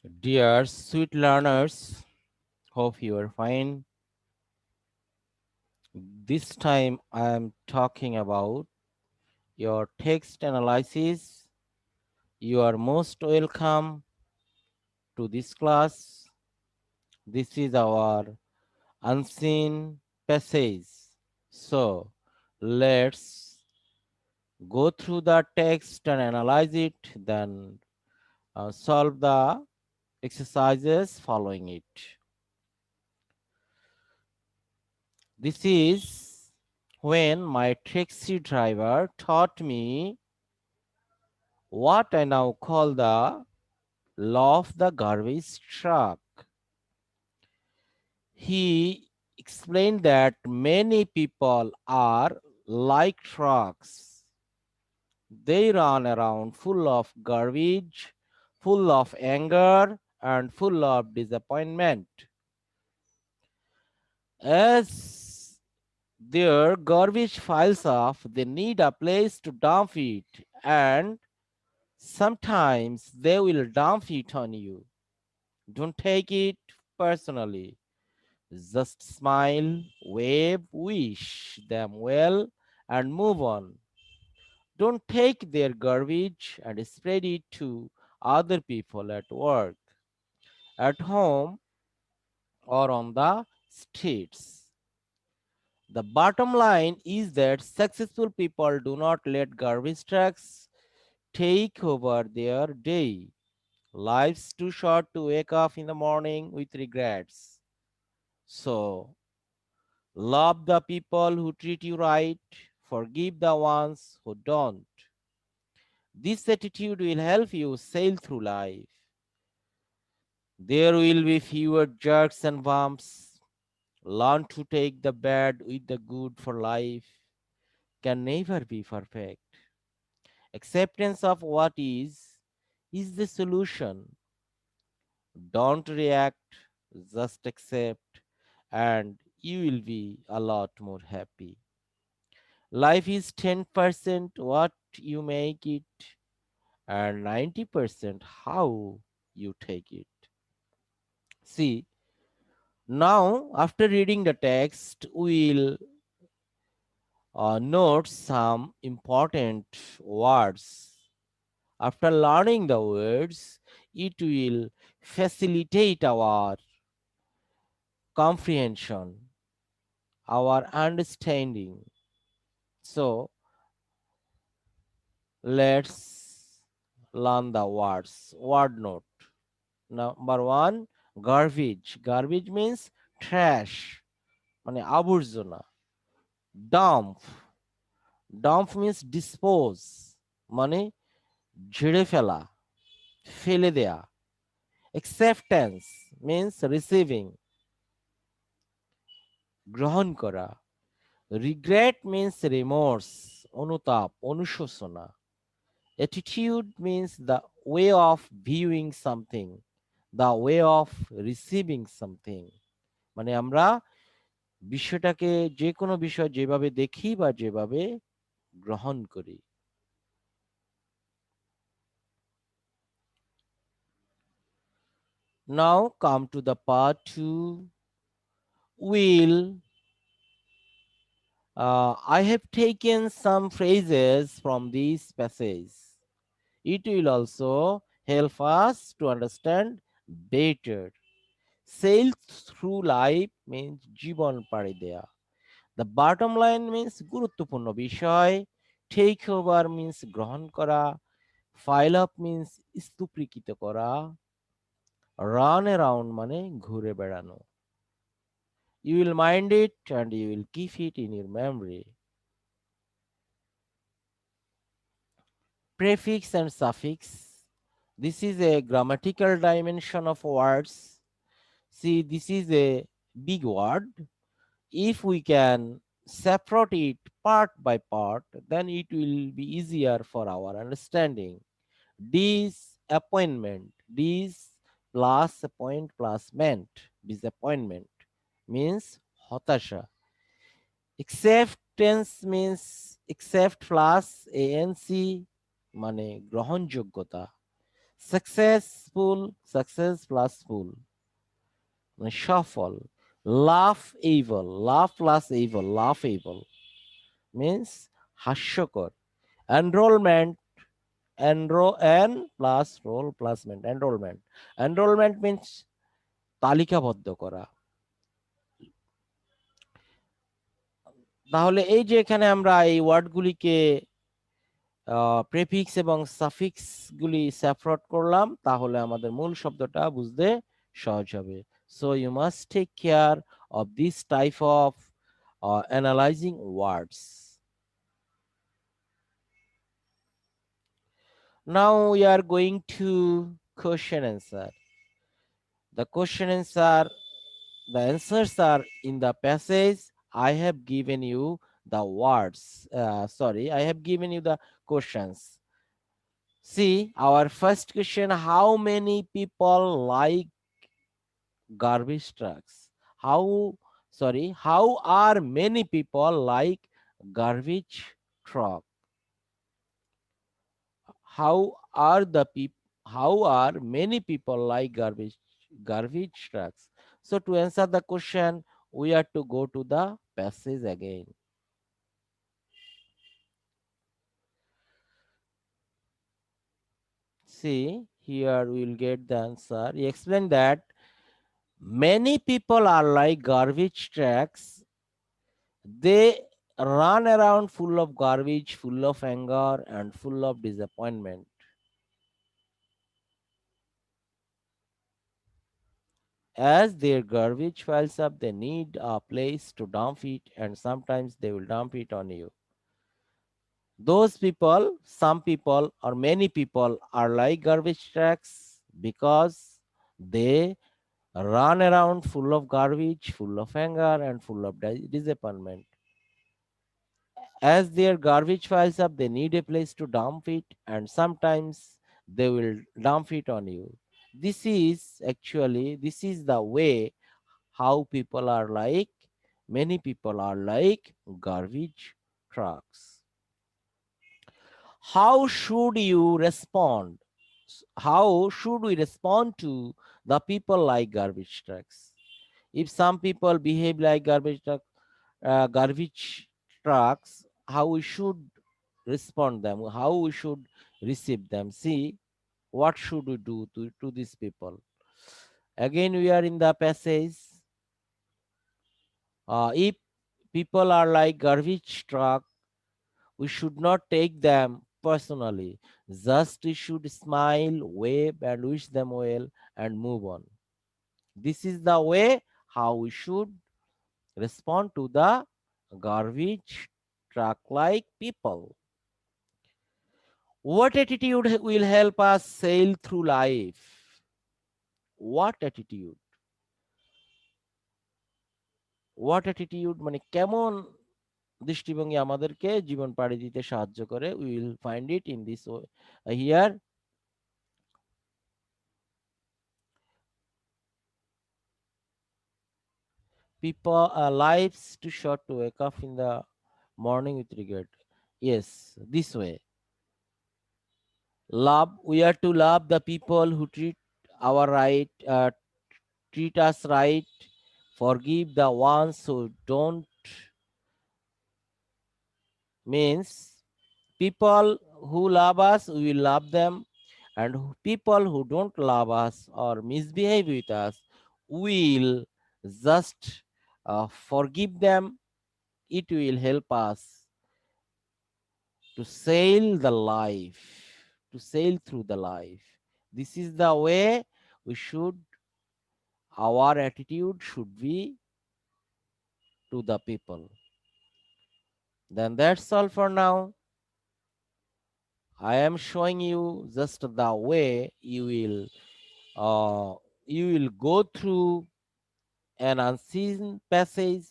Dear sweet learners, hope you are fine. This time I am talking about your text analysis. You are most welcome to this class. This is our unseen passage. So let's go through the text and analyze it, then solve the exercises following it. This is when my taxi driver taught me what I now call the law of the garbage truck. He explained that many people are like trucks. They run around full of garbage, full of anger, and full of disappointment. As their garbage piles up, they need a place to dump it, and sometimes they will dump it on you. Don't take it personally. Just smile, wave, wish them well, and move on. Don't take their garbage and spread it to other people at work, at home, or on the streets. The bottom line is that successful people do not let garbage trucks take over their day. Life's too short to wake up in the morning with regrets. So, love the people who treat you right, forgive the ones who don't. This attitude will help you sail through life. There will be fewer jerks and bumps. Learn to take the bad with the good, for life can never be perfect. Acceptance of what is the solution. Don't react, just accept, and you will be a lot more happy. Life is 10% what you make it, and 90% how you take it. See, now after reading the text, we'll note some important words. After learning the words, it will facilitate our comprehension, our understanding. So let's learn the words. Word note. Number one, garbage. Garbage means trash, মানে আবর্জনা. Dump. Dump means dispose, মানে ঝেড়ে ফেলা, ফেলে দেয়া. Acceptance means receiving, গ্রহণ করা. Regret means remorse, অনুতাপ, অনুশোচনা. Attitude means the way of viewing something, the way of receiving something. মানে আমরা বিষয়টাকে, যে কোনো বিষয় যেভাবে দেখি বা যেভাবে গ্রহণ করি. Now come to the part 2. Will I have taken some phrases from this passage. It will also help us to understand better. Sail through life means জীবন পাড়ি দেয়া. The bottom line means গুরুত্বপূর্ণ বিষয়. Take over means গ্রহণ করা. File up means স্তূপীকৃত করা. Run around মানে ঘুরে বেড়ানো. You will mind it and you will keep it in your memory. Prefix and suffix. This is a grammatical dimension of words. See, this is a big word. If we can separate it part by part, then it will be easier for our understanding. Disappointment. Dis plus appoint plus meant. Disappointment means হতাশা. Acceptance means accept plus ANC, মানে গ্রহণযোগ্যতা. successful, success plus full, মানে সফল, laughable, laugh plus able, laughable means হাস্যকর, enrollment, and plus roll plus ment, enrollment, enrollment means তালিকাবদ্ধ করা। তাহলে এই যে এখানে আমরা এই ওয়ার্ডগুলিকে প্রেফিক্স এবং সাফিক্স গুলি সেপারেট করলাম, তাহলে আমাদের মূল শব্দটা বুঝতে সহজ হবে। So you must take care of this type of analysing words. Now we are going to question answer. The question answer, the answers are in the passage. I have given you the words. Sorry, I have given you the questions. See, our first question, how many people like garbage trucks? How are many people like garbage truck? How are the people, how are many people like garbage trucks? So to answer the question, we have to go to the passage again. See, here we will get the answer. He explained that many people are like garbage trucks. They run around full of garbage, full of anger, and full of disappointment. As their garbage piles up, they need a place to dump it, and sometimes they will dump it on you. Those people, some people, or many people are like garbage trucks because they run around full of garbage, full of anger, and full of disappointment. As their garbage piles up, they need a place to dump it, and sometimes they will dump it on you. This is the way how people are like, many people are like garbage trucks. How should you respond? How should we respond to the people like garbage trucks? If some people behave like garbage trucks, how we should respond them, how we should receive them? See, what should we do to these people? Again, we are in the passage. If people are like garbage truck, we should not take them personally. Just we should smile, wave, and wish them well and move on. This is the way how we should respond to the garbage truck like people. What attitude will help us sail through life? What attitude? What attitude মানে কেমন দৃষ্টিভঙ্গি আমাদেরকে জীবন পাড়ি দিতে সাহায্য করে? We will find it in this way. Here, people lives too short to wake up in the morning with regret. Yes, this way. Love. We are to love the people who treat us right. Forgive the ones who don't, means people who love us, we will love them, and people who don't love us or misbehave with us, we will just forgive them. It will help us to sail the life, to sail through the life. This is the way we should, our attitude should be to the people. Then that's all for now. I am showing you just the way you will go through an unseen passage.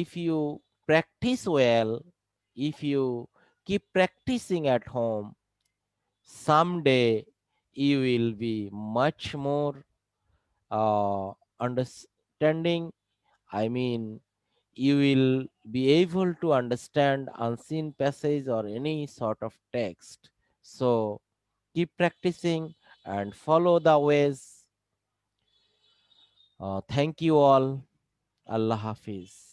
If you practice well, if you keep practicing at home, someday you will be much more understanding. I mean, you will be able to understand unseen passage or any sort of text. So Keep practicing and follow the ways. Thank you all. Allah Hafiz.